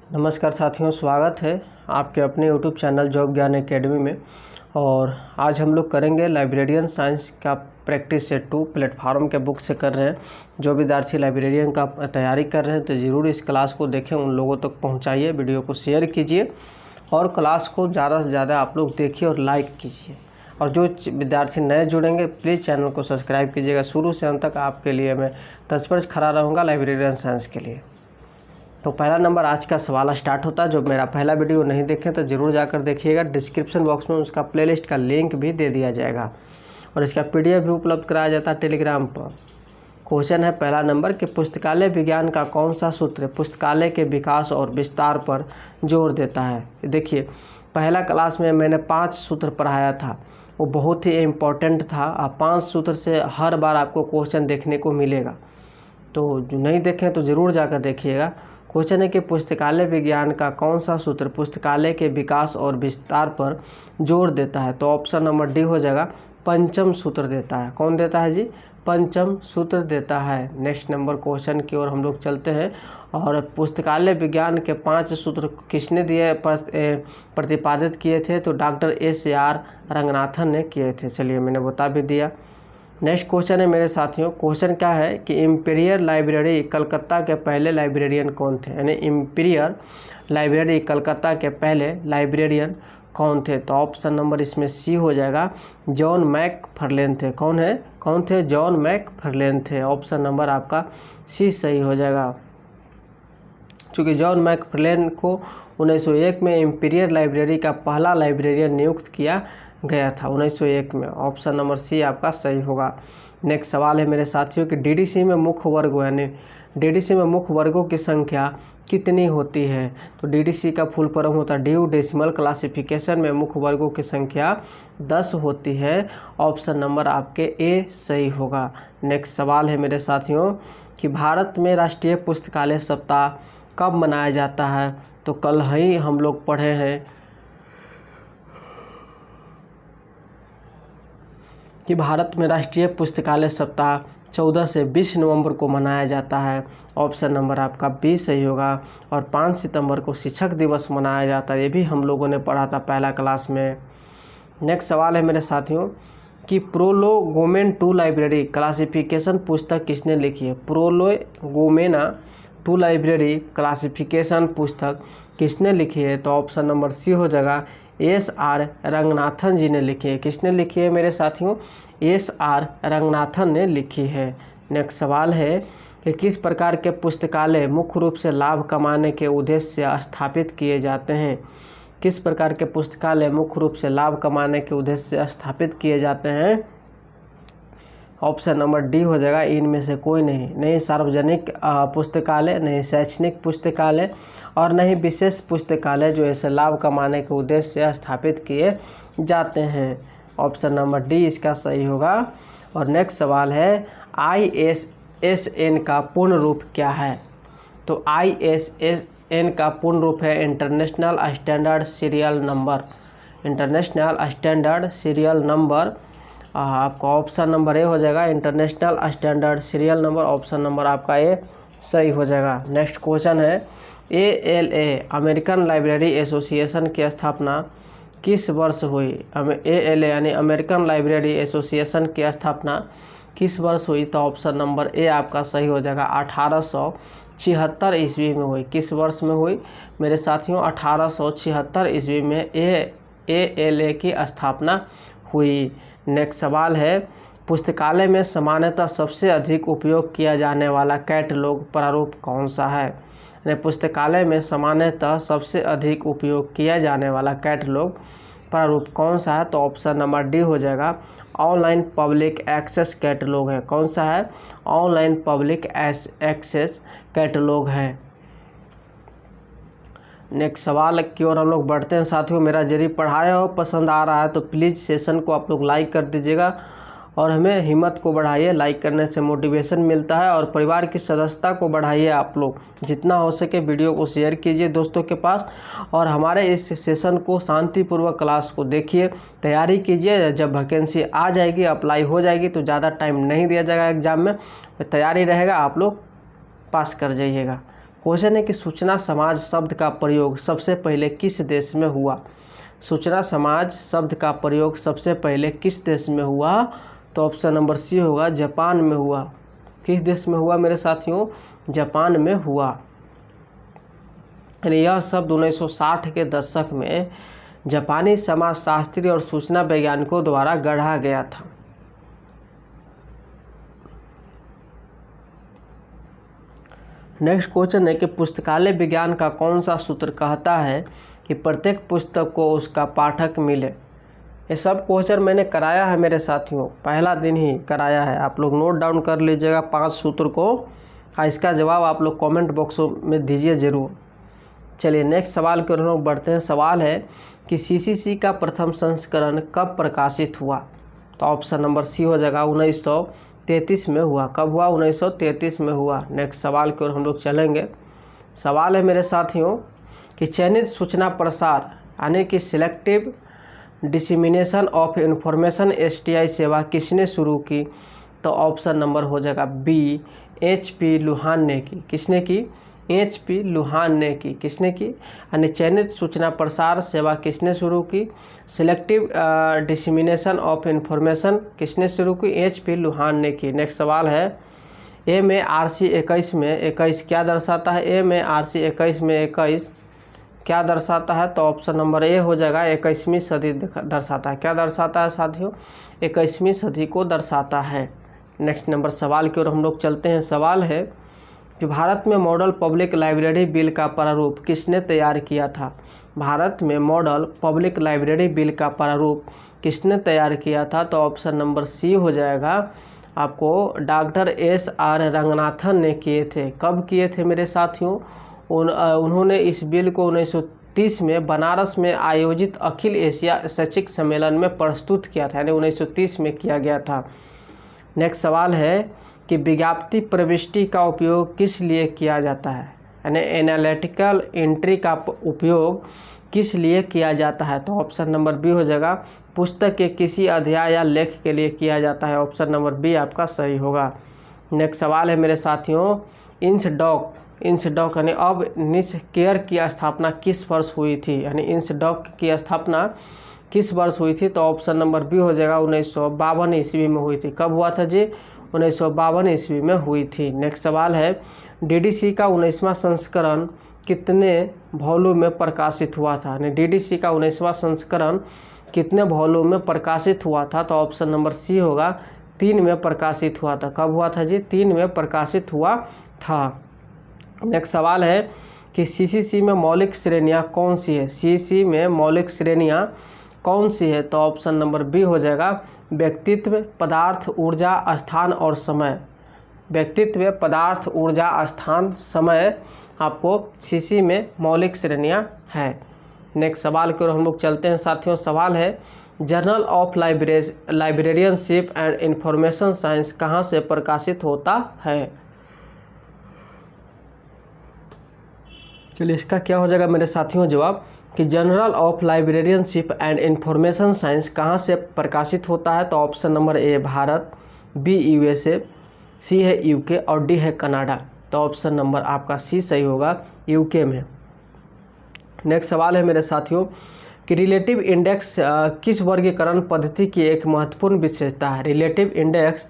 नमस्कार साथियों, स्वागत है आपके अपने YouTube चैनल जॉब ज्ञान एकेडमी में। और आज हम लोग करेंगे लाइब्रेरियन साइंस का प्रैक्टिस सेट 2 प्लेटफार्म के बुक से कर रहे हैं। जो विद्यार्थी लाइब्रेरियन का तैयारी कर रहे हैं तो ज़रूर इस क्लास को देखें, उन लोगों तक पहुंचाइए, वीडियो को शेयर कीजिए और क्लास को ज़्यादा से ज़्यादा आप लोग देखिए और लाइक कीजिए। और जो विद्यार्थी नए जुड़ेंगे प्लीज़ चैनल को सब्सक्राइब कीजिएगा। शुरू से अंत तक आपके लिए मैं तत्पर खड़ा रहूँगा लाइब्रेरियन साइंस के लिए। तो पहला नंबर आज का सवाल स्टार्ट होता है। जो मेरा पहला वीडियो नहीं देखें तो ज़रूर जाकर देखिएगा, डिस्क्रिप्शन बॉक्स में उसका प्लेलिस्ट का लिंक भी दे दिया जाएगा और इसका PDF भी उपलब्ध कराया जाता है टेलीग्राम पर। क्वेश्चन है पहला नंबर कि पुस्तकालय विज्ञान का कौन सा सूत्र पुस्तकालय के विकास और विस्तार पर जोर देता है। देखिए, पहला क्लास में मैंने 5 सूत्र पढ़ाया था, वो बहुत ही इम्पोर्टेंट था। आप 5 सूत्र से हर बार आपको क्वेश्चन देखने को मिलेगा, तो जो नहीं देखें तो ज़रूर जाकर देखिएगा। क्वेश्चन है कि पुस्तकालय विज्ञान का कौन सा सूत्र पुस्तकालय के विकास और विस्तार पर जोर देता है। तो ऑप्शन नंबर डी हो जाएगा, पंचम सूत्र देता है। कौन देता है जी? पंचम सूत्र देता है। नेक्स्ट नंबर क्वेश्चन की ओर हम लोग चलते हैं। और पुस्तकालय विज्ञान के 5 सूत्र किसने दिए प्रतिपादित किए थे? तो डॉक्टर SAR रंगनाथन ने किए थे। चलिए, मैंने बता भी दिया। नेक्स्ट क्वेश्चन है मेरे साथियों, क्वेश्चन क्या है कि इंपीरियल लाइब्रेरी कलकत्ता के पहले लाइब्रेरियन कौन थे। यानी इंपीरियल लाइब्रेरी कलकत्ता के पहले लाइब्रेरियन कौन थे? तो ऑप्शन नंबर इसमें सी हो जाएगा, जॉन मैकफर्लेन थे। कौन थे? जॉन मैकफर्लेन थे। ऑप्शन नंबर आपका सी सही हो जाएगा। चूँकि जॉन मैकफर्लेन को 1901 में इंपीरियल लाइब्रेरी का पहला लाइब्रेरियन नियुक्त किया गया था, 1901 में। ऑप्शन नंबर सी आपका सही होगा। नेक्स्ट सवाल है मेरे साथियों कि DDC में मुख्य वर्गों यानी DDC में मुख्य वर्गों की संख्या कितनी होती है। तो DDC का फुल फॉर्म होता है ड्यू डेसिमल क्लासिफिकेशन में मुख्य वर्गों की संख्या 10 होती है। ऑप्शन नंबर आपके ए सही होगा। नेक्स्ट सवाल है मेरे साथियों कि भारत में राष्ट्रीय पुस्तकालय सप्ताह कब मनाया जाता है। तो कल ही हम लोग पढ़े हैं कि भारत में राष्ट्रीय पुस्तकालय सप्ताह 14 से 20 नवंबर को मनाया जाता है। ऑप्शन नंबर आपका बी सही होगा। और 5 सितंबर को शिक्षक दिवस मनाया जाता है, ये भी हम लोगों ने पढ़ा था पहला क्लास में। नेक्स्ट सवाल है मेरे साथियों कि प्रोलोगोमेन टू लाइब्रेरी क्लासिफिकेशन पुस्तक किसने लिखी है। प्रोलोगोमेना टू लाइब्रेरी क्लासिफिकेशन पुस्तक किसने लिखी है। तो ऑप्शन नंबर सी हो जाएगा, SR रंगनाथन जी ने लिखी है। किसने लिखी है मेरे साथियों? SR रंगनाथन ने लिखी है। नेक्स्ट सवाल है कि किस प्रकार के पुस्तकालय मुख्य रूप से लाभ कमाने के उद्देश्य से स्थापित किए जाते हैं। किस प्रकार के पुस्तकालय मुख्य रूप से लाभ कमाने के उद्देश्य से स्थापित किए जाते हैं। ऑप्शन नंबर डी हो जाएगा, इनमें से कोई नहीं सार्वजनिक पुस्तकालय, नहीं शैक्षणिक पुस्तकालय और नहीं विशेष पुस्तकालय जो ऐसे लाभ कमाने के उद्देश्य से स्थापित किए जाते हैं। ऑप्शन नंबर डी इसका सही होगा। और नेक्स्ट सवाल है ISSN का पूर्ण रूप क्या है। तो ISSN का पूर्ण रूप है international standard serial number. International standard serial number आपका ऑप्शन नंबर ए हो जाएगा, international standard serial number. Option number आपका ए सही हो जाएगा। नेक्स्ट क्वेश्चन है ALA अमेरिकन लाइब्रेरी एसोसिएशन की स्थापना किस वर्ष हुई। ALA यानी अमेरिकन लाइब्रेरी एसोसिएशन की स्थापना किस वर्ष हुई। तो ऑप्शन नंबर ए आपका सही हो जाएगा, 1876 ईस्वी में हुई। किस वर्ष में हुई मेरे साथियों? 1876 ईस्वी में ALA की स्थापना हुई। नेक्स्ट सवाल है पुस्तकालय में सामान्यतः सबसे अधिक उपयोग किया जाने वाला कैटलॉग प्रारूप कौन सा है। यानी पुस्तकालय में सामान्यतः सबसे अधिक उपयोग किया जाने वाला कैटलॉग प्रारूप कौन सा है। तो ऑप्शन नंबर डी हो जाएगा, ऑनलाइन पब्लिक एक्सेस कैटलॉग है। कौन सा है? ऑनलाइन पब्लिक एक्सेस कैटलॉग है। नेक्स्ट सवाल की ओर हम लोग बढ़ते हैं साथियों। मेरा यदि पढ़ाया हो पसंद आ रहा है तो प्लीज़ सेशन को आप लोग लाइक कर दीजिएगा और हमें हिम्मत को बढ़ाइए। लाइक करने से मोटिवेशन मिलता है और परिवार की सदस्यता को बढ़ाइए। आप लोग जितना हो सके वीडियो को शेयर कीजिए दोस्तों के पास और हमारे इस सेशन को शांतिपूर्वक क्लास को देखिए, तैयारी कीजिए। जब वैकेंसी आ जाएगी, अप्लाई हो जाएगी तो ज़्यादा टाइम नहीं दिया जाएगा एग्ज़ाम में, तैयारी रहेगा, आप लोग पास कर जाइएगा। क्वेश्चन है कि सूचना समाज शब्द का प्रयोग सबसे पहले किस देश में हुआ। सूचना समाज शब्द का प्रयोग सबसे पहले किस देश में हुआ, तो ऑप्शन नंबर सी होगा, जापान में हुआ। किस देश में हुआ मेरे साथियों, जापान में हुआ। यानी यह शब्द 1960 के दशक में जापानी समाजशास्त्री और सूचना वैज्ञानिकों द्वारा गढ़ा गया था। नेक्स्ट क्वेश्चन है कि पुस्तकालय विज्ञान का कौन सा सूत्र कहता है कि प्रत्येक पुस्तक को उसका पाठक मिले। ये सब क्वेश्चन मैंने कराया है मेरे साथियों, पहला दिन ही कराया है। आप लोग नोट डाउन कर लीजिएगा 5 सूत्र को। इसका जवाब आप लोग कमेंट बॉक्स में दीजिए ज़रूर। चलिए नेक्स्ट सवाल की ओर हम लोग बढ़ते हैं। सवाल है कि सीसीसी का प्रथम संस्करण कब प्रकाशित हुआ, तो ऑप्शन नंबर सी हो जाएगा, 1933 में हुआ। कब हुआ, 1933 में हुआ। नेक्स्ट सवाल की ओर हम लोग चलेंगे। सवाल है मेरे साथियों कि चयनित सूचना प्रसार यानी कि selective dissemination of information STI सेवा किसने शुरू की, तो ऑप्शन नंबर हो जाएगा बी, HP लुहान ने की। किसने की, HP लुहान ने की। किसने की, यानी चयनित सूचना प्रसार सेवा किसने शुरू की, सिलेक्टिव डिसमिनेशन ऑफ इंफॉर्मेशन किसने शुरू की, HP लुहान ने की। नेक्स्ट सवाल है MARC 21 में 21 क्या दर्शाता है, MARC 21 में 21 क्या दर्शाता है, तो ऑप्शन नंबर ए हो जाएगा, 21वीं सदी दर्शाता है। क्या दर्शाता है साथियों, 21वीं सदी को दर्शाता है। नेक्स्ट नंबर सवाल की ओर हम लोग चलते हैं। सवाल है कि भारत में मॉडल पब्लिक लाइब्रेरी बिल का प्रारूप किसने तैयार किया था। भारत में मॉडल पब्लिक लाइब्रेरी बिल का प्रारूप किसने तैयार किया था, तो ऑप्शन नंबर सी हो जाएगा आपको, डॉक्टर SR रंगनाथन ने किए थे। कब किए थे मेरे साथियों, उन्होंने इस बिल को 1930 में बनारस में आयोजित अखिल एशिया शैक्षिक सम्मेलन में प्रस्तुत किया था, यानी 1930 में किया गया था। नेक्स्ट सवाल है कि विज्ञप्ति प्रविष्टि का उपयोग किस लिए किया जाता है, यानी एनालिटिकल एंट्री का उपयोग किस लिए किया जाता है, तो ऑप्शन नंबर बी हो जाएगा, पुस्तक के किसी अध्याय या लेख के लिए किया जाता है। ऑप्शन नंबर बी आपका सही होगा। नेक्स्ट सवाल है मेरे साथियों, इंसडॉक यानी अब निस्केयर की स्थापना किस वर्ष हुई थी, यानी इंसडॉक की स्थापना किस वर्ष हुई थी, तो ऑप्शन नंबर बी हो जाएगा, 1952 ईस्वी में हुई थी। कब हुआ था जी, 1952 ईस्वी में हुई थी। नेक्स्ट सवाल है DDC का 19वां संस्करण कितने वॉल्यूम में प्रकाशित हुआ था, यानी DDC का 19वां संस्करण कितने वॉल्यूम में प्रकाशित हुआ था, तो ऑप्शन नंबर सी होगा, 3 में प्रकाशित हुआ था। कब हुआ था जी, 3 में प्रकाशित हुआ था। नेक्स्ट सवाल है कि CCC में मौलिक श्रेणियाँ कौन सी है, CCC में मौलिक श्रेणियाँ कौन सी है, तो ऑप्शन नंबर बी हो जाएगा, व्यक्तित्व, पदार्थ, ऊर्जा, स्थान और समय। व्यक्तित्व, पदार्थ, ऊर्जा, स्थान, समय आपको CCC में मौलिक श्रेणियाँ हैं। नेक्स्ट सवाल की ओर हम लोग चलते हैं साथियों। सवाल है journal of librarianship and information science कहाँ से प्रकाशित होता है। चलिए इसका क्या हो जाएगा मेरे साथियों जवाब, कि journal of librarianship and information science कहाँ से प्रकाशित होता है, तो option number A Bharat, B USA, C है UK और डी है कनाडा। तो ऑप्शन नंबर आपका सी सही होगा, UK में। नेक्स्ट सवाल है मेरे साथियों कि रिलेटिव इंडेक्स किस वर्गीकरण पद्धति की एक महत्वपूर्ण विशेषता है। रिलेटिव इंडेक्स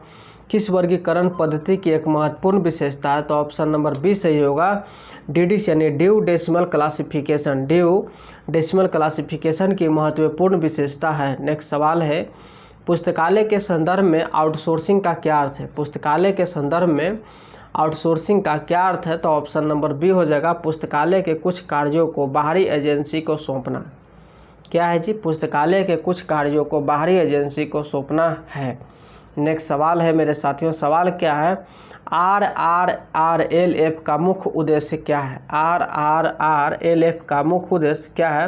किस वर्गीकरण पद्धति की एक महत्वपूर्ण विशेषता है, तो ऑप्शन नंबर बी सही होगा, DDC यानी due decimal classification. Due decimal classification की महत्वपूर्ण विशेषता है। नेक्स्ट सवाल है पुस्तकालय के संदर्भ में आउटसोर्सिंग का क्या अर्थ है। पुस्तकालय के संदर्भ में आउटसोर्सिंग का क्या अर्थ है, तो ऑप्शन नंबर बी हो जाएगा, पुस्तकालय के कुछ कार्यों को बाहरी एजेंसी को सौंपना। क्या है जी, पुस्तकालय के कुछ कार्यों को बाहरी एजेंसी को सौंपना है। नेक्स्ट सवाल है मेरे साथियों, सवाल क्या है, RRRLF का मुख्य उद्देश्य क्या है। RRRLF का मुख्य उद्देश्य क्या है,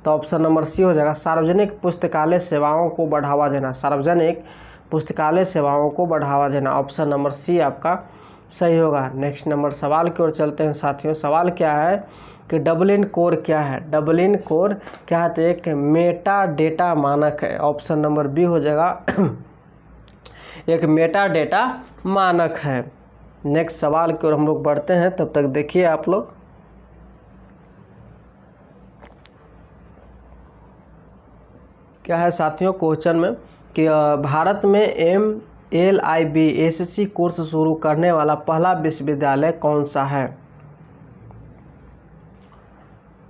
तो ऑप्शन नंबर सी हो जाएगा, सार्वजनिक पुस्तकालय सेवाओं को बढ़ावा देना। सार्वजनिक पुस्तकालय सेवाओं को बढ़ावा देना। ऑप्शन नंबर सी आपका सही होगा। नेक्स्ट नंबर सवाल की ओर चलते हैं साथियों। सवाल क्या है कि डबलिन कोर क्या है। डबलिन कोर क्या है, तो एक मेटा डेटा मानक है। ऑप्शन नंबर बी हो जाएगा, एक मेटा डेटा मानक है। नेक्स्ट सवाल की ओर हम लोग बढ़ते हैं, तब तक देखिए आप लोग। क्या है साथियों क्वेश्चन में कि भारत में MLIB SSC कोर्स शुरू करने वाला पहला विश्वविद्यालय कौन सा है?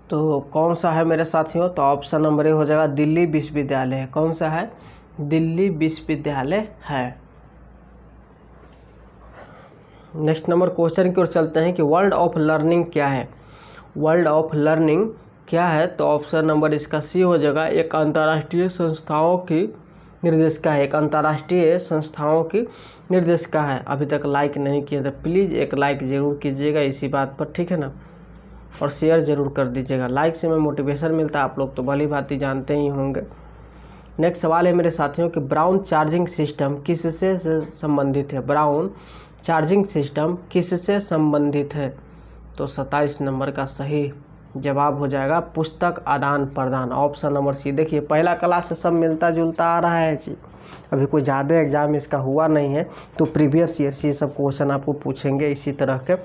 तो कौन सा है मेरे साथियों? तो ऑप्शन नंबर ए हो जाएगा दिल्ली विश्वविद्यालय। कौन सा है? दिल्ली विश्वविद्यालय है। नेक्स्ट नंबर क्वेश्चन की ओर चलते हैं कि वर्ल्ड ऑफ लर्निंग क्या है? वर्ल्ड ऑफ लर्निंग क्या है? तो ऑप्शन नंबर इसका सी हो जाएगा, एक अंतर्राष्ट्रीय संस्थाओं की निर्देशिका है। एक अंतर्राष्ट्रीय संस्थाओं की निर्देशिका है। अभी तक लाइक नहीं किया तो प्लीज़ एक लाइक ज़रूर कीजिएगा इसी बात पर, ठीक है ना, और शेयर ज़रूर कर दीजिएगा। लाइक से हमें मोटिवेशन मिलता है, आप लोग तो भली भांति जानते ही होंगे। नेक्स्ट सवाल है मेरे साथियों कि ब्राउन चार्जिंग सिस्टम किससे संबंधित है? ब्राउन चार्जिंग सिस्टम किससे संबंधित है? तो 27 नंबर का सही जवाब हो जाएगा पुस्तक आदान प्रदान। Option number C. देखिए पहला क्लास से सब मिलता जुलता आ रहा है जी, अभी कोई ज़्यादा एग्जाम इसका हुआ नहीं है, तो प्रीवियस ईयर से ये सब क्वेश्चन आपको पूछेंगे इसी तरह के।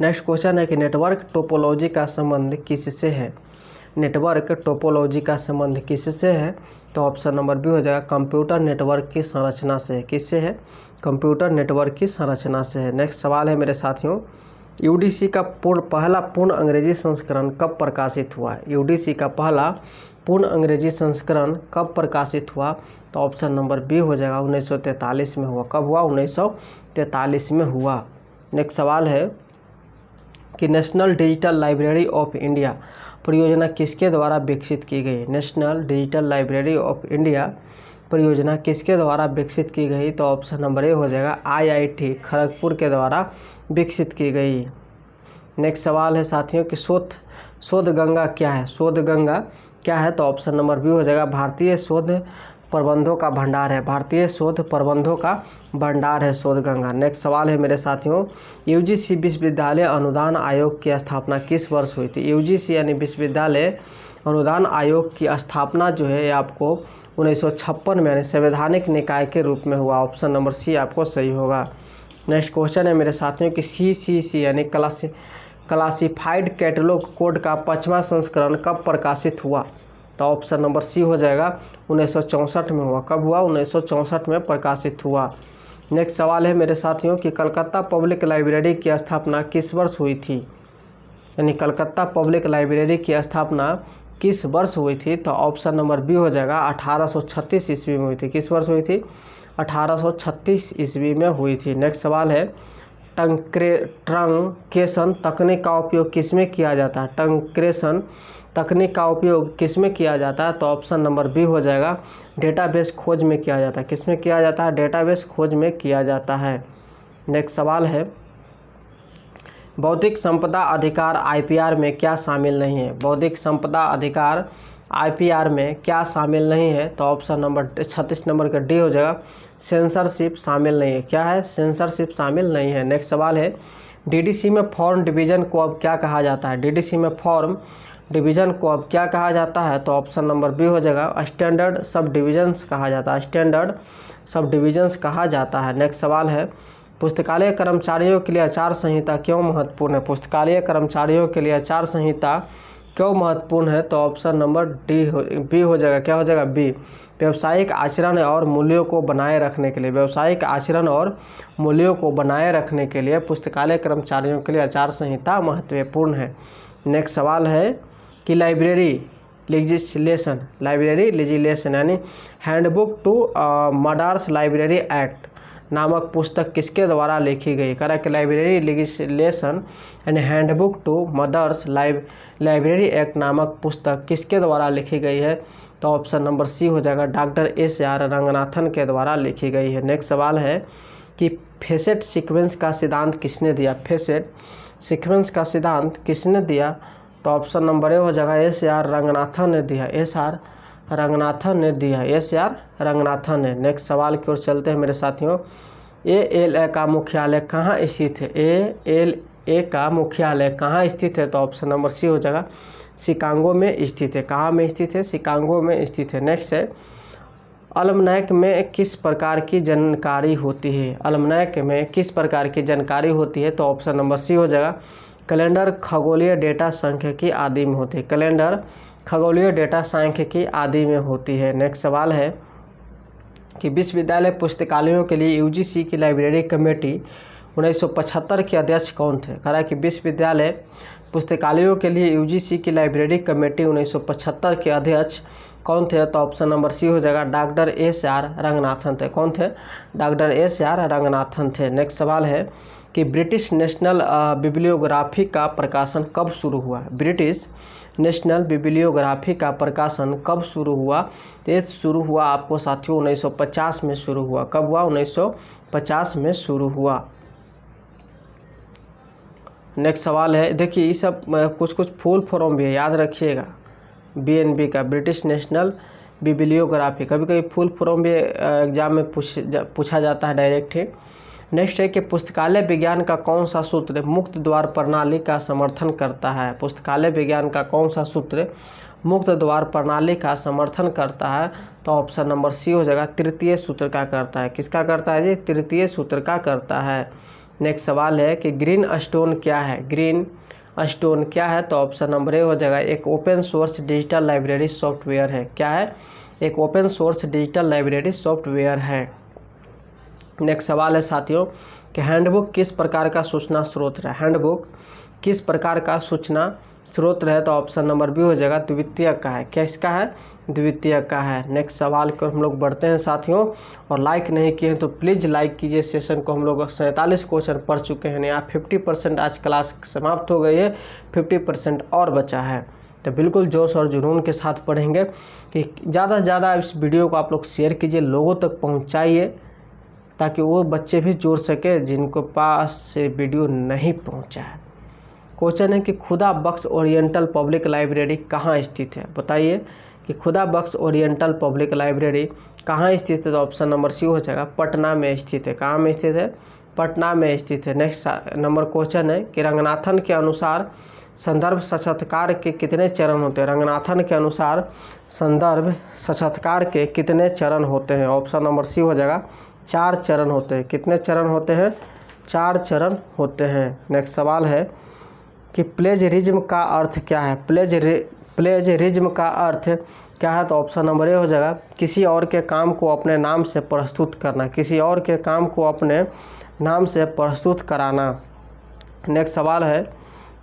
नेक्स्ट क्वेश्चन है कि नेटवर्क टोपोलॉजी का संबंध किससे है? नेटवर्क टोपोलॉजी का संबंध किससे है? तो ऑप्शन नंबर बी हो जाएगा कंप्यूटर नेटवर्क की संरचना से। किससे है? कंप्यूटर नेटवर्क की संरचना से है। नेक्स्ट सवाल है मेरे साथियों, यूडीसी का पहला पूर्ण अंग्रेजी संस्करण कब प्रकाशित हुआ? यूडीसी का पहला पूर्ण अंग्रेजी संस्करण कब प्रकाशित हुआ? तो ऑप्शन नंबर बी हो जाएगा 1943 में हुआ। कब हुआ? 1943 में हुआ। नेक्स्ट सवाल है कि national digital library of India परियोजना किसके द्वारा विकसित की गई? National digital library of India परियोजना किसके द्वारा विकसित की गई? तो ऑप्शन नंबर ए हो जाएगा IIT खड़गपुर के द्वारा विकसित की गई। नेक्स्ट सवाल है साथियों कि शोध गंगा क्या है? शोध गंगा क्या है? तो ऑप्शन नंबर बी हो जाएगा भारतीय शोध प्रबंधों का भंडार है। भारतीय शोध प्रबंधों का भंडार है शोध गंगा। नेक्स्ट सवाल है मेरे साथियों, UGC विश्वविद्यालय अनुदान आयोग की स्थापना किस वर्ष हुई थी? UGC यानी विश्वविद्यालय अनुदान आयोग की स्थापना जो है आपको 1956 में यानी संवैधानिक निकाय के रूप में हुआ। ऑप्शन नंबर सी आपको सही होगा। नेक्स्ट क्वेश्चन है मेरे साथियों कि CCC यानी क्लासिफाइड कैटलॉग कोड का 5वां संस्करण कब प्रकाशित हुआ? तो ऑप्शन नंबर सी हो जाएगा 1964 में हुआ। कब हुआ? 1964 में प्रकाशित हुआ। नेक्स्ट सवाल है मेरे साथियों कि कलकत्ता पब्लिक लाइब्रेरी की स्थापना किस वर्ष हुई थी? यानी कलकत्ता पब्लिक लाइब्रेरी की स्थापना किस वर्ष हुई थी? तो ऑप्शन नंबर बी हो जाएगा 1836 ईस्वी में हुई थी। किस वर्ष हुई थी? 1836 ईस्वी में हुई थी। नेक्स्ट सवाल है ट्रंकेशन तकनीक का उपयोग किसमें किया जाता है? ट्रंकेशन तकनीक का उपयोग किसमें किया जाता है? तो ऑप्शन नंबर बी हो जाएगा डेटाबेस खोज में किया जाता है। किसमें किया जाता है? डेटाबेस खोज में किया जाता है। नेक्स्ट सवाल है बौद्धिक संपदा अधिकार IPR में क्या शामिल नहीं है? बौद्धिक संपदा अधिकार IPR में क्या शामिल नहीं है? तो ऑप्शन नंबर 36 नंबर का डी हो जाएगा सेंसरशिप शामिल नहीं है। क्या है? सेंसरशिप शामिल नहीं है। नेक्स्ट सवाल है DDC में फॉर्म डिवीज़न को अब क्या कहा जाता है? DDC में फॉर्म डिवीज़न को अब क्या कहा जाता है? तो ऑप्शन नंबर बी हो जाएगा स्टैंडर्ड सब डिविजन्स कहा जाता है। स्टैंडर्ड सब डिविजन्स कहा जाता है। नेक्स्ट सवाल है पुस्तकालय कर्मचारियों के लिए आचार संहिता क्यों महत्वपूर्ण है? पुस्तकालय कर्मचारियों के लिए आचार संहिता क्यों महत्वपूर्ण है? तो ऑप्शन नंबर बी हो जाएगा। क्या हो जाएगा? बी। व्यावसायिक आचरण और मूल्यों को बनाए रखने के लिए, व्यावसायिक आचरण और मूल्यों को बनाए रखने के लिए पुस्तकालय कर्मचारियों के लिए आचार संहिता महत्वपूर्ण है। नेक्स्ट सवाल है कि लाइब्रेरी लेजिस्लेशन यानी handbook to Madras library act नामक पुस्तक किसके द्वारा लिखी गई? करें कि लाइब्रेरी लेजिस्लेशन यानी handbook to Madras library act नामक पुस्तक किसके द्वारा लिखी गई है? तो ऑप्शन नंबर सी हो जाएगा डॉक्टर SR रंगनाथन के द्वारा लिखी गई है। नेक्स्ट सवाल है कि फेसेट सीक्वेंस का सिद्धांत किसने दिया? फेसेट सीक्वेंस का सिद्धांत किसने दिया? तो ऑप्शन नंबर ए हो जाएगा SR रंगनाथन ने दिया। SR रंगनाथन ने दिया। SR रंगनाथन ने। नेक्स्ट सवाल की ओर चलते हैं मेरे साथियों, ALA का मुख्यालय कहाँ स्थित है? ALA का मुख्यालय कहाँ स्थित है? तो ऑप्शन नंबर सी हो जाएगा शिकागो में स्थित है। कहाँ में स्थित है? शिकागो में स्थित है। नेक्स्ट है अलमनैक में किस प्रकार की जानकारी होती है? अलमनैक में किस प्रकार की जानकारी होती है? तो ऑप्शन नंबर सी हो जाएगा। कैलेंडर खगोलीय डेटा सांख्यिकी आदि में होती है। कैलेंडर खगोलीय डेटा सांख्यिकी आदि में होती है। नेक्स्ट सवाल है कि विश्वविद्यालय पुस्तकालयों के लिए यूजीसी की लाइब्रेरी कमेटी 1975 के अध्यक्ष कौन थे? कह रहा है कि विश्वविद्यालय पुस्तकालयों के लिए यूजीसी की लाइब्रेरी कमेटी 1975 के अध्यक्ष कौन थे? तो ऑप्शन नंबर सी हो जाएगा, डॉक्टर एस.आर. रंगनाथन थे। कौन थे? Doctor SR. रंगनाथन थे। नेक्स्ट सवाल है कि ब्रिटिश नेशनल बिब्लियोग्राफी का प्रकाशन कब शुरू हुआ? ब्रिटिश नेशनल बिब्लियोग्राफी का प्रकाशन कब शुरू हुआ? तो ये शुरू हुआ आपको साथियों 1950 में शुरू हुआ। कब हुआ? 1950 में शुरू हुआ। नेक्स्ट सवाल है, देखिए ये सब कुछ फुल फॉर्म भी है, याद रखिएगा। BNB का ब्रिटिश नेशनल बिब्लियोग्राफी, कभी कभी फुल फॉर्म भी एग्जाम में पूछा जाता है डायरेक्ट ही। नेक्स्ट है कि पुस्तकालय विज्ञान का कौन सा सूत्र मुक्त द्वार प्रणाली का समर्थन करता है? पुस्तकालय विज्ञान का कौन सा सूत्र मुक्त द्वार प्रणाली का समर्थन करता है? तो ऑप्शन नंबर सी हो जाएगा, तृतीय सूत्र का करता है। किसका करता है जी? तृतीय सूत्र का करता है। नेक्स्ट सवाल है कि ग्रीन स्टोन क्या है? ग्रीन स्टोन क्या है? तो ऑप्शन नंबर ए हो जाएगा, एक open source digital library software है। क्या है? एक open source digital library software है। नेक्स्ट सवाल है साथियों कि हैंडबुक किस प्रकार का सूचना स्रोत है? हैंडबुक किस प्रकार का सूचना स्रोत है? तो ऑप्शन नंबर बी हो जाएगा, द्वितीयक का है। किसका है? द्वितीयक का है। नेक्स्ट सवाल को हम लोग बढ़ते हैं साथियों, और लाइक नहीं किए हैं तो प्लीज़ लाइक कीजिए। सेशन को हम लोग 47 क्वेश्चन पढ़ चुके हैं, यहाँ 50% आज क्लास समाप्त हो गई है, 50% और बचा है। तो बिल्कुल जोश और जुनून के साथ पढ़ेंगे कि ज़्यादा से ज़्यादा इस वीडियो को आप लोग शेयर कीजिए, लोगों तक पहुँचाइए, ताकि वो बच्चे भी जुड़ सके जिनको पास से वीडियो नहीं पहुँचा है। क्वेश्चन है कि खुदा बख्श ओरिएंटल पब्लिक लाइब्रेरी कहाँ स्थित है? बताइए कि खुदा बख्श ओरिएंटल पब्लिक लाइब्रेरी कहाँ स्थित है? तो ऑप्शन नंबर सी हो जाएगा, पटना में स्थित है। कहाँ में स्थित है? पटना में स्थित है। नेक्स्ट नंबर क्वेश्चन है कि रंगनाथन के अनुसार संदर्भ साक्षात्कार के कितने चरण होते हैं? रंगनाथन के अनुसार संदर्भ साक्षात्कार के कितने चरण होते हैं? ऑप्शन नंबर सी हो जाएगा, 4 चरण होते हैं। कितने चरण होते हैं? 4 चरण होते हैं। नेक्स्ट सवाल है कि प्लेजरिज्म का अर्थ क्या है? प्लेजरिज्म का अर्थ क्या है? तो ऑप्शन नंबर ए हो जाएगा, किसी और के काम को अपने नाम से प्रस्तुत करना। किसी और के काम को अपने नाम से प्रस्तुत कराना। नेक्स्ट सवाल है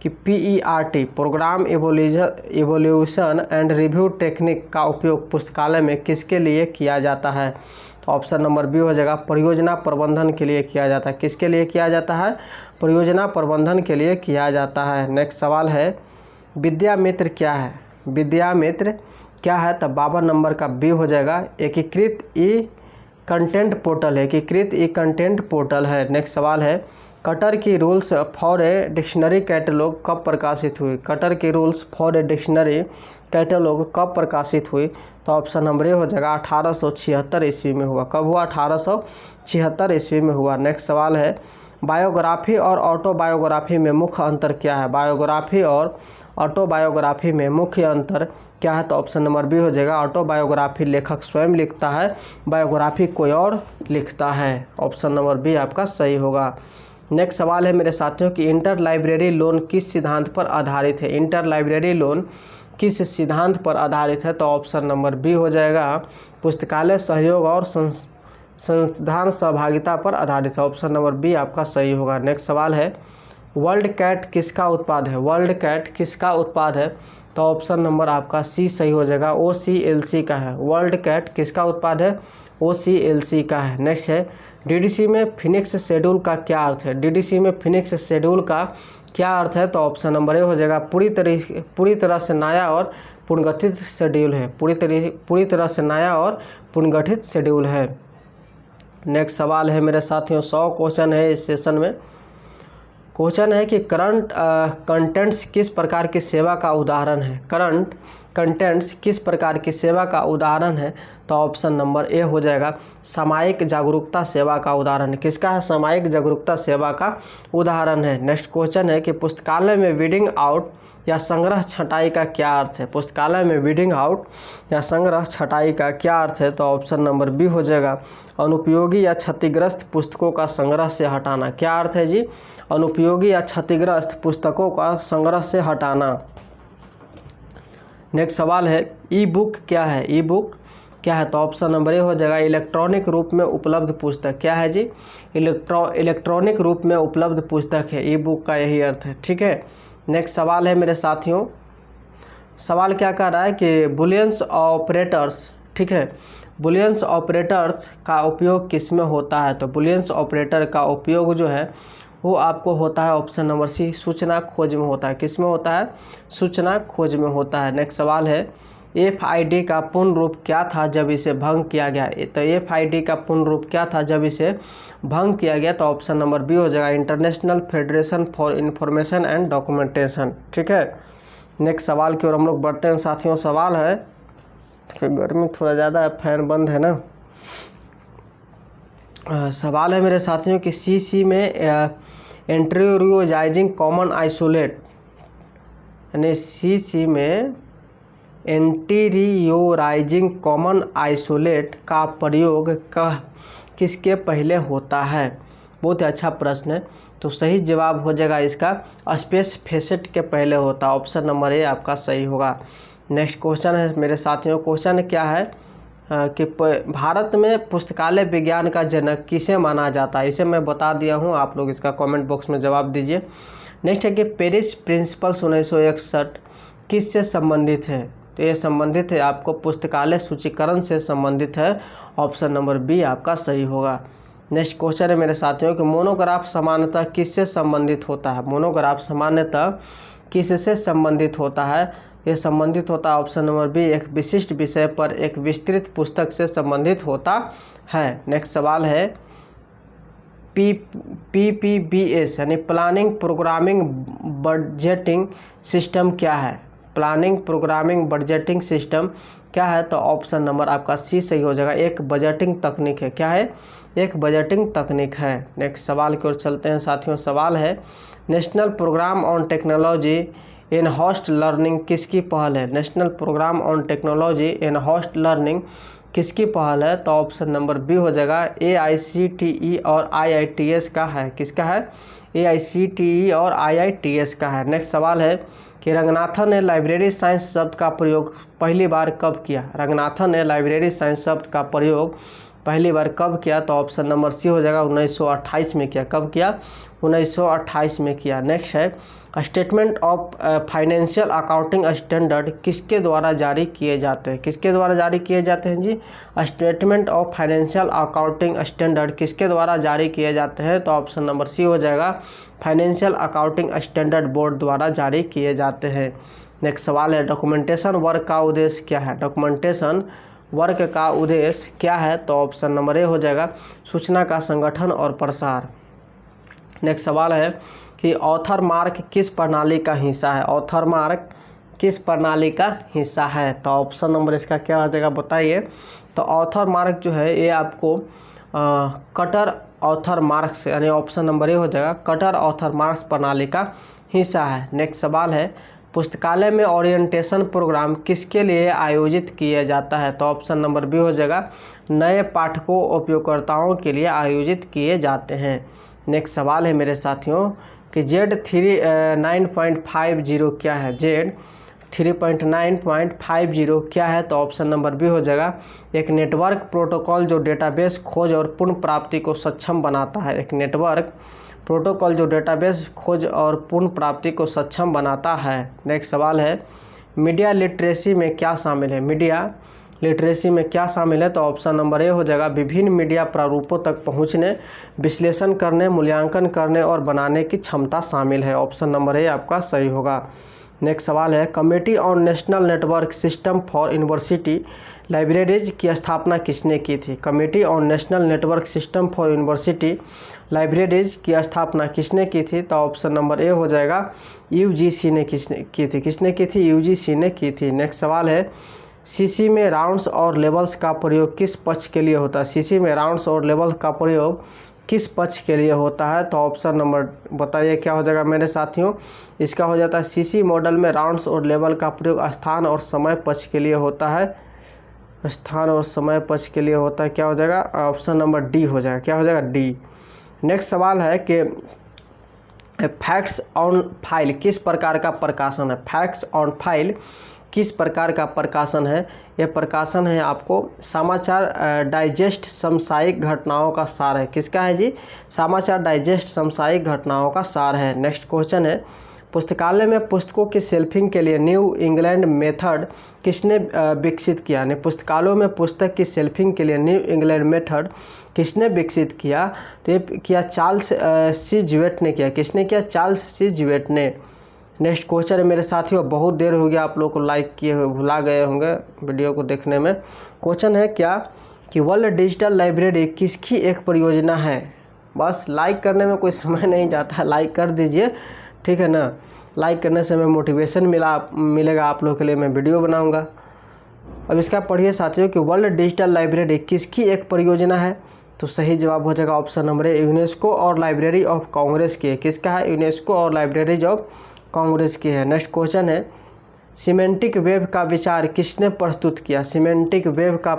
कि PERT programme evolution and review technique का उपयोग पुस्तकालय में किसके लिए किया जाता है? तो ऑप्शन नंबर बी हो जाएगा, परियोजना प्रबंधन के लिए किया जाता है। किसके लिए किया जाता है? परियोजना प्रबंधन के लिए किया जाता है। नेक्स्ट सवाल है, विद्यामित्र क्या है? विद्यामित्र क्या है? तब 52 नंबर का बी हो जाएगा, एकीकृत ई कंटेंट पोर्टल है। एकीकृत ई कंटेंट पोर्टल है। नेक्स्ट सवाल है, कटर की rules for a dictionary catalogue कब प्रकाशित हुई? कटर की rules for a dictionary catalogue कब प्रकाशित हुई? तो ऑप्शन नंबर ए हो जाएगा, 1876 ईस्वी में हुआ। कब हुआ? 1876 ईस्वी में हुआ। नेक्स्ट सवाल है, बायोग्राफी और ऑटोबायोग्राफी में मुख्य अंतर क्या है? बायोग्राफी और ऑटोबायोग्राफी में मुख्य अंतर क्या है? तो ऑप्शन नंबर बी हो जाएगा, ऑटोबायोग्राफी लेखक स्वयं लिखता है, बायोग्राफी कोई और लिखता है। ऑप्शन नंबर बी आपका सही होगा। नेक्स्ट सवाल है मेरे साथियों कि इंटर लाइब्रेरी लोन किस सिद्धांत पर आधारित है? इंटर लाइब्रेरी लोन किस सिद्धांत पर आधारित है? तो ऑप्शन नंबर बी हो जाएगा, पुस्तकालय सहयोग और संस्थान सहभागिता पर आधारित है। ऑप्शन नंबर बी आपका सही होगा। नेक्स्ट सवाल है, वर्ल्ड कैट किसका उत्पाद है? वर्ल्ड कैट किसका उत्पाद है? तो ऑप्शन नंबर आपका सी सही हो जाएगा, OCLC का है। वर्ल्ड कैट किसका उत्पाद है? OCLC का है। नेक्स्ट है, DDC में फिनिक्स शेड्यूल का क्या अर्थ है? DDC में फिनिक्स शेड्यूल का क्या अर्थ है? तो ऑप्शन नंबर ए हो जाएगा, पूरी तरह से नया और पुनर्गठित शेड्यूल है। पूरी तरह से नया और पुनर्गठित शेड्यूल है। नेक्स्ट सवाल है मेरे साथियों, 100 क्वेश्चन है इस सेशन में। क्वेश्चन है कि करंट कंटेंट्स किस प्रकार की सेवा का उदाहरण है? करंट कंटेंट्स किस प्रकार की सेवा का उदाहरण है? तो ऑप्शन नंबर ए हो जाएगा सामायिक जागरूकता सेवा का उदाहरण। किसका है? सामायिक जागरूकता सेवा का उदाहरण है। नेक्स्ट क्वेश्चन है कि पुस्तकालय में वीडिंग आउट या संग्रह छँटाई का क्या अर्थ है? पुस्तकालय में वीडिंग आउट या संग्रह छँटाई का क्या अर्थ है? तो ऑप्शन नंबर बी हो जाएगा अनुपयोगी या क्षतिग्रस्त पुस्तकों का संग्रह से हटाना। क्या अर्थ है जी? अनुपयोगी या क्षतिग्रस्त पुस्तकों का संग्रह से हटाना। नेक्स्ट सवाल है ई बुक क्या है? ई बुक क्या है? तो ऑप्शन नंबर ए हो जाएगा इलेक्ट्रॉनिक रूप में उपलब्ध पुस्तक। क्या है जी? इलेक्ट्रॉनिक रूप में उपलब्ध पुस्तक है। ई बुक का यही अर्थ है। ठीक है। नेक्स्ट सवाल है मेरे साथियों, सवाल क्या कह रहा है कि बुलियंस ऑपरेटर्स, ठीक है, बुलियंस ऑपरेटर्स का उपयोग किस में होता है? तो बुलियंस ऑपरेटर का उपयोग जो है वो आपको होता है ऑप्शन नंबर सी सूचना खोज में होता है। किस में होता है? सूचना खोज में होता है। नेक्स्ट सवाल है FID का पूर्ण रूप क्या था जब इसे भंग किया गया? तो FID का पूर्ण रूप क्या था जब इसे भंग किया गया? तो ऑप्शन नंबर बी हो जाएगा international federation for information and documentation. ठीक है। नेक्स्ट सवाल की ओर हम लोग बढ़ते हैं साथियों। सवाल है, गर्मी थोड़ा ज़्यादा है, फैन बंद है ना। सवाल है मेरे साथियों कि CC में एंटीरियोराइजिंग कॉमन आइसोलेट, यानी CC में एंटीरियोराइजिंग कॉमन आइसोलेट का प्रयोग किसके पहले होता है? बहुत ही अच्छा प्रश्न है। तो सही जवाब हो जाएगा इसका स्पेस फेसेट के पहले होता है। ऑप्शन नंबर ए आपका सही होगा। नेक्स्ट क्वेश्चन है मेरे साथियों, क्वेश्चन क्या है कि भारत में पुस्तकालय विज्ञान का जनक किसे माना जाता है? इसे मैं बता दिया हूँ, आप लोग इसका कमेंट बॉक्स में जवाब दीजिए। नेक्स्ट है कि पेरिस प्रिंसिपल्स 1961 किससे संबंधित है? तो ये संबंधित है आपको पुस्तकालय सूचीकरण से संबंधित है। ऑप्शन नंबर बी आपका सही होगा। नेक्स्ट क्वेश्चन है मेरे साथियों कि मोनोग्राफ सामान्यतः किससे संबंधित होता है? मोनोग्राफ सामान्यतः किससे संबंधित होता है? ये संबंधित होता है ऑप्शन नंबर बी एक विशिष्ट विषय पर एक विस्तृत पुस्तक से संबंधित होता है। नेक्स्ट सवाल है PPBS यानी प्लानिंग प्रोग्रामिंग बजटिंग सिस्टम क्या है? प्लानिंग प्रोग्रामिंग बजटिंग सिस्टम क्या है? तो ऑप्शन नंबर आपका सी सही हो जाएगा, एक बजटिंग तकनीक है। क्या है? एक बजटिंग तकनीक है। नेक्स्ट सवाल की ओर चलते हैं साथियों। सवाल है national programme on technology enhanced learning किसकी पहल है? National programme on technology enhanced learning किसकी पहल है? तो ऑप्शन नंबर बी हो जाएगा AICTE और IITS का है। किसका है? AICTE और IITS का है। नेक्स्ट सवाल है कि रंगनाथन ने लाइब्रेरी साइंस शब्द का प्रयोग पहली बार कब किया? रंगनाथन ने लाइब्रेरी साइंस शब्द का प्रयोग पहली बार कब किया? तो ऑप्शन नंबर सी हो जाएगा 1928 में किया। कब किया? 1928 में किया। नेक्स्ट है statement of financial accounting standard किसके द्वारा जारी किए जाते हैं? किसके द्वारा जारी किए जाते हैं जी? Statement of financial accounting standard किसके द्वारा जारी किए जाते हैं? तो ऑप्शन नंबर सी हो जाएगा फाइनेंशियल अकाउंटिंग स्टैंडर्ड बोर्ड द्वारा जारी किए जाते हैं। नेक्स्ट सवाल है डॉक्यूमेंटेशन वर्क का उद्देश्य क्या है? डॉक्यूमेंटेशन वर्क का उद्देश्य क्या है? तो ऑप्शन नंबर ए हो जाएगा सूचना का संगठन और प्रसार। नेक्स्ट सवाल है कि ऑथर मार्क किस प्रणाली का हिस्सा है? ऑथर मार्क किस प्रणाली का हिस्सा है? तो ऑप्शन नंबर इसका क्या हो जाएगा बताइए। तो ऑथर मार्क जो है ये आपको कटर ऑथर मार्क्स यानी ऑप्शन नंबर ए हो जाएगा कटर ऑथर मार्क्स प्रणाली का हिस्सा है। नेक्स्ट सवाल है पुस्तकालय में ओरिएंटेशन प्रोग्राम किसके लिए आयोजित किया जाता है? तो ऑप्शन नंबर बी हो जाएगा नए पाठकों उपयोगकर्ताओं के लिए आयोजित किए जाते हैं। नेक्स्ट सवाल है मेरे साथियों कि Z3.9.50 क्या है? Z3.9.50 क्या है? तो ऑप्शन नंबर बी हो जाएगा एक नेटवर्क प्रोटोकॉल जो डेटाबेस खोज और पुनः प्राप्ति को सक्षम बनाता है। एक नेटवर्क प्रोटोकॉल जो डेटाबेस खोज और पुनः प्राप्ति को सक्षम बनाता है। नेक्स्ट सवाल है मीडिया लिटरेसी में क्या शामिल है? मीडिया लिटरेसी में क्या शामिल है? तो ऑप्शन नंबर ए हो जाएगा विभिन्न मीडिया प्रारूपों तक पहुंचने, विश्लेषण करने, मूल्यांकन करने और बनाने की क्षमता शामिल है। ऑप्शन नंबर ए आपका सही होगा। नेक्स्ट सवाल है, committee on national network system for university libraries की स्थापना किसने की थी? Committee on national network system for university libraries की स्थापना किसने की थी? तो ऑप्शन नंबर ए हो जाएगा, यूजीसी ने किसने की थी? यूजीसी ने की थी। नेक्स्ट सवाल है, सीसी में राउंड्स और लेवल्स का प्रयोग किस पक्ष के लिए होता है? सीसी में राउंड्स और लेवल का प्रयोग किस पक्ष के लिए होता है? तो ऑप्शन नंबर बताइए क्या हो जाएगा मेरे साथियों? इसका हो जाता है सीसी मॉडल में राउंड्स और लेवल का प्रयोग स्थान और समय पक्ष के लिए होता है। स्थान और समय पक्ष के लिए होता है, क्या हो जाएगा? ऑप्शन नंबर डी हो जाएगा। क्या हो जाएगा? डी। नेक्स्ट सवाल है कि फैक्ट्स ऑन फाइल किस प्रकार का प्रकाशन है? फैक्ट्स ऑन फाइल किस प्रकार का प्रकाशन है? यह प्रकाशन है आपको समाचार डाइजेस्ट समसामयिक घटनाओं का सार है। किसका है जी? समाचार डाइजेस्ट समसामयिक घटनाओं का सार है। नेक्स्ट क्वेश्चन है, पुस्तकालय में पुस्तकों की शेल्फिंग के लिए न्यू इंग्लैंड मेथड किसने विकसित किया? यानी पुस्तकालयों में पुस्तक की शेल्फिंग के लिए न्यू इंग्लैंड मेथड किसने विकसित किया? तो ये किया चार्ल्स सी ज्यूवेट ने किया। किसने किया? चार्ल्स सी ज्यूवेट ने। नेक्स्ट क्वेश्चन है मेरे साथियों, बहुत देर हो गया आप लोग को लाइक किए हुए, भुला गए होंगे वीडियो को देखने में। क्वेश्चन है क्या कि वर्ल्ड डिजिटल लाइब्रेरी किसकी एक परियोजना है? बस लाइक करने में कोई समय नहीं जाता है, लाइक कर दीजिए, ठीक है ना। लाइक करने से हमें मोटिवेशन मिलेगा आप लोगों के लिए, मैं वीडियो बनाऊंगा। अब इसका पढ़िए साथियों कि वर्ल्ड डिजिटल लाइब्रेरी किसकी एक परियोजना है? तो सही जवाब हो जाएगा ऑप्शन नंबर ए, यूनेस्को और लाइब्रेरी ऑफ कांग्रेस की है। किसका है? यूनेस्को और लाइब्रेरीज ऑफ कांग्रेस की है। नेक्स्ट क्वेश्चन है, सिमेंटिक वेब का विचार किसने प्रस्तुत किया? सिमेंटिक वेब का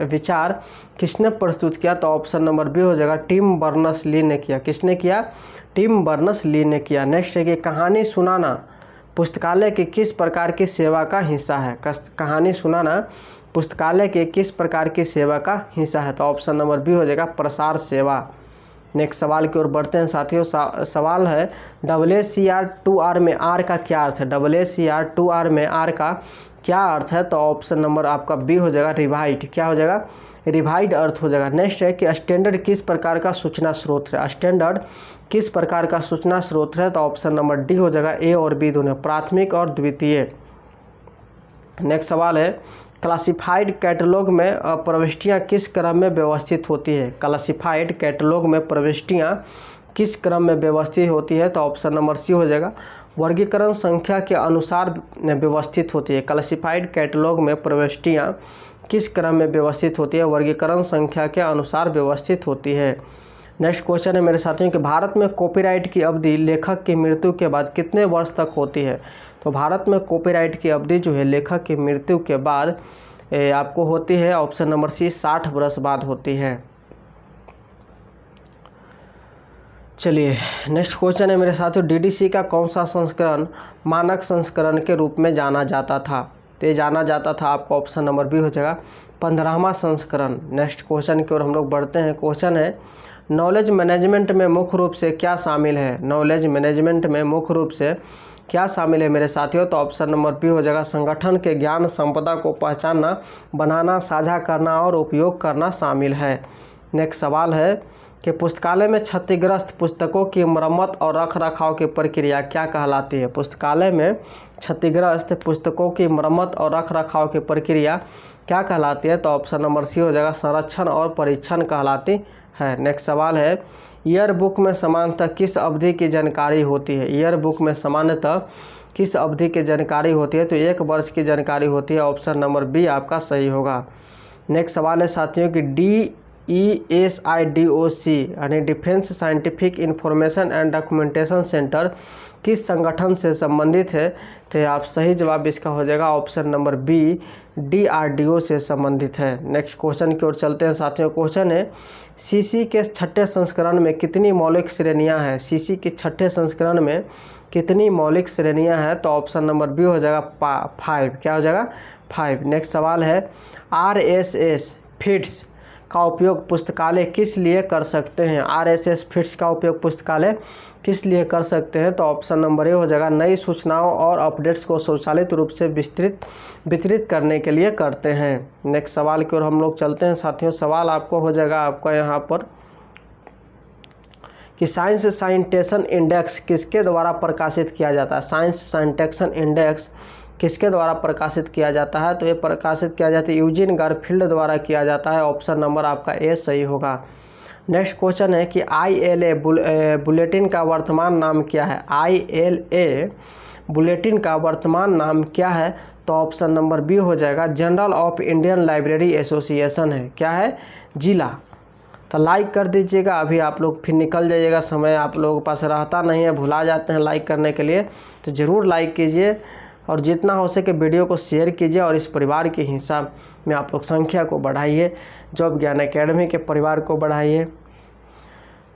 विचार किसने प्रस्तुत किया? तो ऑप्शन नंबर बी हो जाएगा, टिम बर्नर्स-ली ने किया। किसने किया? टिम बर्नर्स-ली ने किया। नेक्स्ट है कि कहानी सुनाना पुस्तकालय के किस प्रकार की सेवा का हिस्सा है? कहानी सुनाना पुस्तकालय के किस प्रकार की सेवा का हिस्सा है? तो ऑप्शन नंबर बी हो जाएगा, प्रसार सेवा। नेक्स्ट सवाल की ओर बढ़ते हैं साथियों। सवाल है, WCR2R में आर का क्या अर्थ है? WCR2R में आर का क्या अर्थ है? तो ऑप्शन नंबर आपका बी हो जाएगा, रिवाइड। क्या हो जाएगा? रिवाइड अर्थ हो जाएगा। नेक्स्ट है कि स्टैंडर्ड किस प्रकार का सूचना स्रोत है? स्टैंडर्ड किस प्रकार का सूचना स्रोत है? तो ऑप्शन नंबर डी हो जाएगा, ए और बी दोनों, प्राथमिक और द्वितीय। नेक्स्ट सवाल है, क्लासिफाइड कैटलॉग में प्रविष्टियाँ किस क्रम में व्यवस्थित होती है? क्लासिफाइड कैटलॉग में प्रविष्टियाँ किस क्रम में व्यवस्थित होती है? तो ऑप्शन नंबर सी हो जाएगा, वर्गीकरण संख्या के अनुसार व्यवस्थित होती है। क्लासिफाइड कैटलॉग में प्रविष्टियाँ किस क्रम में व्यवस्थित होती है? वर्गीकरण संख्या के अनुसार व्यवस्थित होती है। नेक्स्ट क्वेश्चन है मेरे साथियों कि भारत में कॉपीराइट की अवधि लेखक की मृत्यु के बाद कितने वर्ष तक होती है? तो भारत में कॉपीराइट की अवधि जो है लेखक की मृत्यु के बाद आपको होती है, ऑप्शन नंबर सी, 60 वर्ष बाद होती है। चलिए नेक्स्ट क्वेश्चन है मेरे साथियों, डीडीसी का कौन सा संस्करण मानक संस्करण के रूप में जाना जाता था? तो ये जाना जाता था आपको ऑप्शन नंबर बी हो जाएगा, 15वां संस्करण। नेक्स्ट क्वेश्चन की ओर हम लोग बढ़ते हैं। क्वेश्चन है, नॉलेज मैनेजमेंट में मुख्य रूप से क्या शामिल है? नॉलेज मैनेजमेंट में मुख्य रूप से क्या शामिल है मेरे साथियों? तो ऑप्शन नंबर बी हो जाएगा, संगठन के ज्ञान संपदा को पहचानना, बनाना, साझा करना और उपयोग करना शामिल है। नेक्स्ट सवाल है कि पुस्तकालय में क्षतिग्रस्त पुस्तकों की मरम्मत और रख रखाव की प्रक्रिया क्या कहलाती है? पुस्तकालय में क्षतिग्रस्त पुस्तकों की मरम्मत और रख रखाव की प्रक्रिया क्या कहलाती है? तो ऑप्शन नंबर सी हो जाएगा, संरक्षण और परीक्षण कहलाती है। नेक्स्ट सवाल है, ईयर बुक में सामान्यतः किस अवधि की जानकारी होती है? ईयर बुक में सामान्यतः किस अवधि की जानकारी होती है? तो 1 वर्ष की जानकारी होती है। ऑप्शन नंबर बी आपका सही होगा। नेक्स्ट सवाल है साथियों कि DESIDOC यानी defence scientific information and documentation centre किस संगठन से संबंधित है? तो आप सही जवाब इसका हो जाएगा ऑप्शन नंबर बी, DRDO से संबंधित है। नेक्स्ट क्वेश्चन की ओर चलते हैं साथियों। क्वेश्चन है, सीसी के 6ठे संस्करण में कितनी मौलिक श्रेणियां हैं? सीसी के 6ठे संस्करण में कितनी मौलिक श्रेणियां हैं? तो ऑप्शन नंबर बी हो जाएगा 5। क्या हो जाएगा? 5। नेक्स्ट सवाल है, RSS फीड्स का उपयोग पुस्तकालय किस लिए कर सकते हैं? RSS फीड्स का उपयोग पुस्तकालय किस लिए कर सकते हैं? तो ऑप्शन नंबर ए हो जाएगा, नई सूचनाओं और अपडेट्स को स्वचालित रूप से वितरित करने के लिए करते हैं। नेक्स्ट सवाल की ओर हम लोग चलते हैं साथियों। सवाल आपको हो जाएगा आपका यहाँ पर कि साइंस साइटेशन इंडेक्स किसके द्वारा प्रकाशित किया जाता है। साइंस साइटेशन इंडेक्स किसके द्वारा प्रकाशित किया जाता है, तो ये प्रकाशित किया जाता है यूजिन गारफील्ड द्वारा किया जाता है। ऑप्शन नंबर आपका ए सही होगा। नेक्स्ट क्वेश्चन है कि ILA बुलेटिन का वर्तमान नाम क्या है। ILA बुलेटिन का वर्तमान नाम क्या है, तो ऑप्शन नंबर बी हो जाएगा general of Indian library association है। क्या है, जिला। तो लाइक कर दीजिएगा, अभी आप लोग फिर निकल जाइएगा, समय आप लोगों के पास रहता नहीं है, भुला जाते हैं लाइक करने के लिए। तो ज़रूर लाइक कीजिए और जितना हो सके वीडियो को शेयर कीजिए और इस परिवार के हिस्सा में आप लोग संख्या को बढ़ाइए, जॉब ज्ञान एकेडमी के परिवार को बढ़ाइए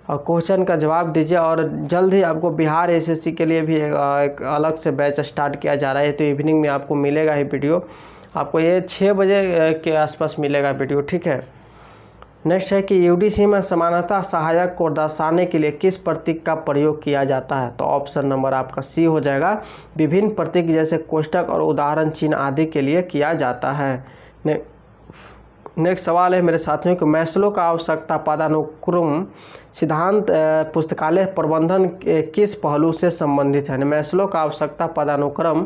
और क्वेश्चन का जवाब दीजिए। और जल्द ही आपको बिहार SSC के लिए भी एक अलग से बैच स्टार्ट किया जा रहा है, तो इवनिंग में आपको मिलेगा ही वीडियो, आपको ये 6 बजे के आसपास मिलेगा वीडियो, ठीक है। नेक्स्ट है कि UDC में समानता सहायक को दर्शाने के लिए किस प्रतीक का प्रयोग किया जाता है, तो ऑप्शन नंबर आपका सी हो जाएगा विभिन्न प्रतीक जैसे कोष्ठक और उदाहरण चिन्ह आदि के लिए किया जाता है। नेक्स्ट सवाल है मेरे साथियों कि मैस्लो का आवश्यकता पदानुक्रम सिद्धांत पुस्तकालय प्रबंधन किस पहलू से संबंधित है। मैस्लो का आवश्यकता पदानुक्रम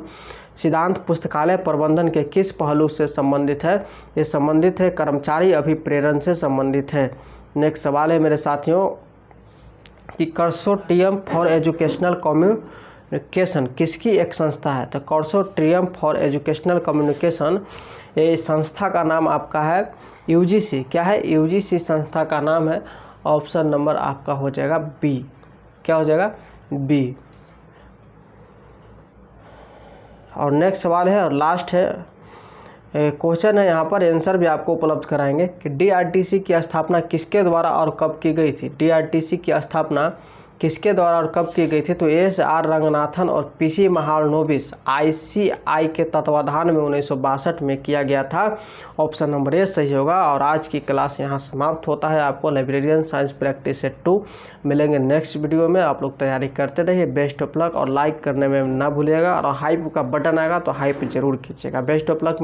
सिद्धांत पुस्तकालय प्रबंधन के किस पहलू से संबंधित है, ये संबंधित है कर्मचारी अभिप्रेरण से संबंधित है। नेक्स्ट सवाल है मेरे साथियों कि कंसोर्टियम फॉर एजुकेशनल कम्युनिकेशन किसकी एक संस्था है, तो कंसोर्टियम फॉर एजुकेशनल कम्युनिकेशन ये संस्था का नाम आपका है UGC। क्या है, UGC संस्था का नाम है। ऑप्शन नंबर आपका हो जाएगा बी। क्या हो जाएगा, बी। और नेक्स्ट सवाल है और लास्ट है क्वेश्चन है, यहाँ पर आंसर भी आपको उपलब्ध कराएंगे कि DRTC की स्थापना किसके द्वारा और कब की गई थी। DRTC की स्थापना किसके द्वारा और कब की गई थी, तो S.R. रंगनाथन और PC महालनोबिस ICI के तत्वाधान में 1962 में किया गया था। ऑप्शन नंबर ए सही होगा। और आज की क्लास यहाँ समाप्त होता है। आपको लाइब्रेरियन साइंस प्रैक्टिस सेट 2 मिलेंगे नेक्स्ट वीडियो में। आप लोग तैयारी करते रहिए। बेस्ट ऑफ लक और लाइक करने में ना भूलिएगा और हाइप का बटन आएगा तो हाइप जरूर कीजिएगा। बेस्ट ऑफ लक मेरे